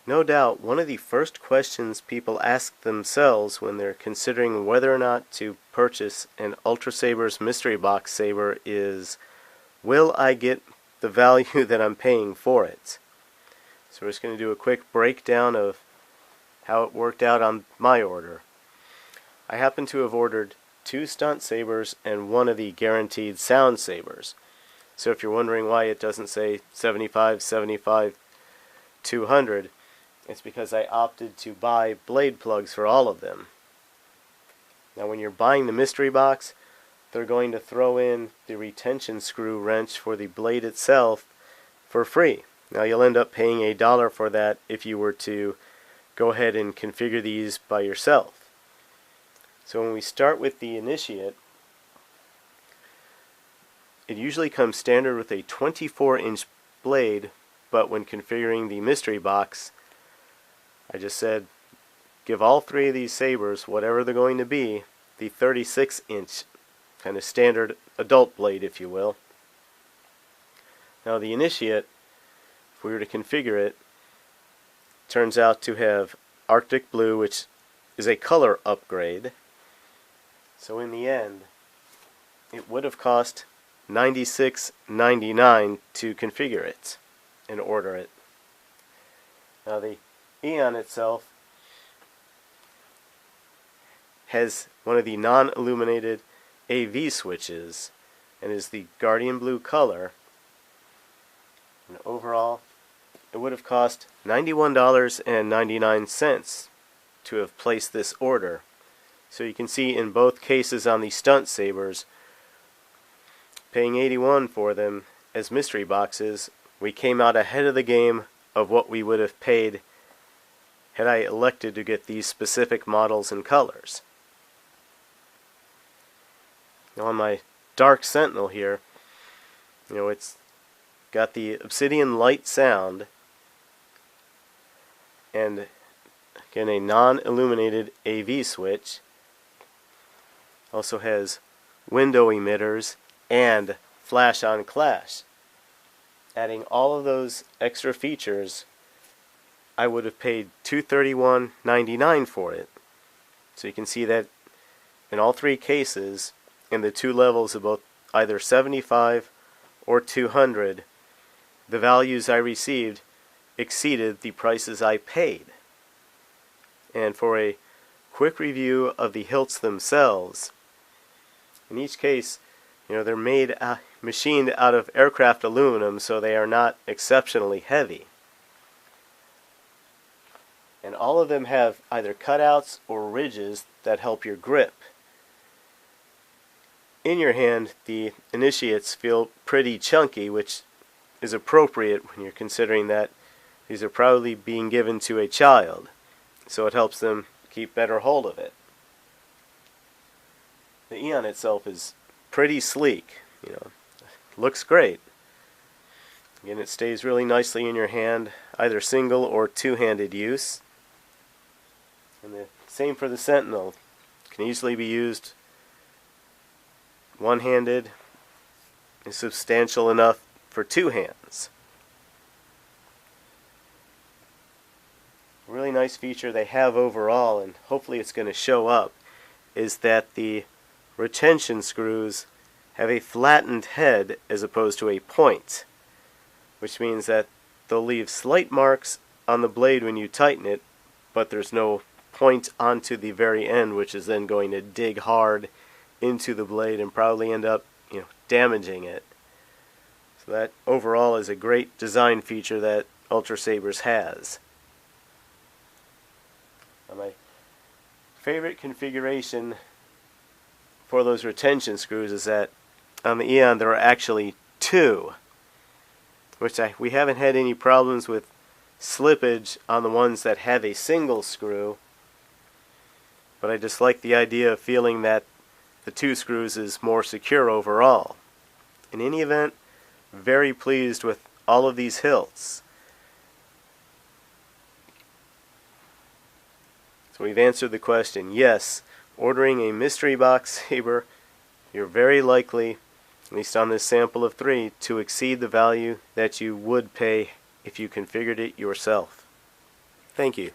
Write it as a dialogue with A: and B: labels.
A: No doubt, one of the first questions people ask themselves when they're considering whether or not to purchase an Ultrasabers Mystery Box saber is, will I get the value that I'm paying for it? So we're just going to do a quick breakdown of how it worked out on my order. I happen to have ordered 2 stunt sabers and 1 of the guaranteed sound sabers. So if you're wondering why it doesn't say 75, 75, 200, it's because I opted to buy blade plugs for all of them. Now when you're buying the mystery box, they're going to throw in the retention screw wrench for the blade itself for free. Now you'll end up paying $1 for that if you were to go ahead and configure these by yourself. So when we start with the initiate, it usually comes standard with a 24-inch blade, but when configuring the mystery box, I just said give all 3 of these sabers, whatever they're going to be, the 36-inch kind of standard adult blade, if you will. Now the initiate, if we were to configure it, turns out to have Arctic Blue, which is a color upgrade. So in the end, it would have cost $96.99 to configure it and order it. Now the Eon itself has one of the non-illuminated AV switches and is the Guardian Blue color. And overall, it would have cost $91.99 to have placed this order. So you can see in both cases on the stunt sabers, paying $81 for them as mystery boxes, we came out ahead of the game of what we would have paid had I elected to get these specific models and colors. Now on my Dark Sentinel here, it's got the Obsidian light sound and again a non-illuminated AV switch. Also has window emitters and flash on clash. Adding all of those extra features, I would have paid $231.99 for it. So you can see that in all 3 cases, in the 2 levels of both either 75 or 200, the values I received exceeded the prices I paid. And for a quick review of the hilts themselves, in each case, they're machined out of aircraft aluminum, so they are not exceptionally heavy. And all of them have either cutouts or ridges that help your grip. In your hand, the initiates feel pretty chunky, which is appropriate when you're considering that these are probably being given to a child, so it helps them keep better hold of it. The Eon itself is pretty sleek, looks great. Again, it stays really nicely in your hand, either single or 2-handed use. And the same for the Sentinel. It can easily be used one-handed, is substantial enough for 2 hands. A really nice feature they have overall, and hopefully it's going to show up, is that the retention screws have a flattened head as opposed to a point, which means that they'll leave slight marks on the blade when you tighten it, but there's no point onto the very end, which is then going to dig hard into the blade and probably end up damaging it. So that overall is a great design feature that Ultrasabers has. Now my favorite configuration for those retention screws is that on the Eon there are actually 2, which we haven't had any problems with slippage on the ones that have a single screw, but I just like the idea of feeling that the 2 screws is more secure overall. In any event, very pleased with all of these hilts. So we've answered the question. Yes, ordering a mystery box saber, you're very likely, at least on this sample of 3, to exceed the value that you would pay if you configured it yourself. Thank you.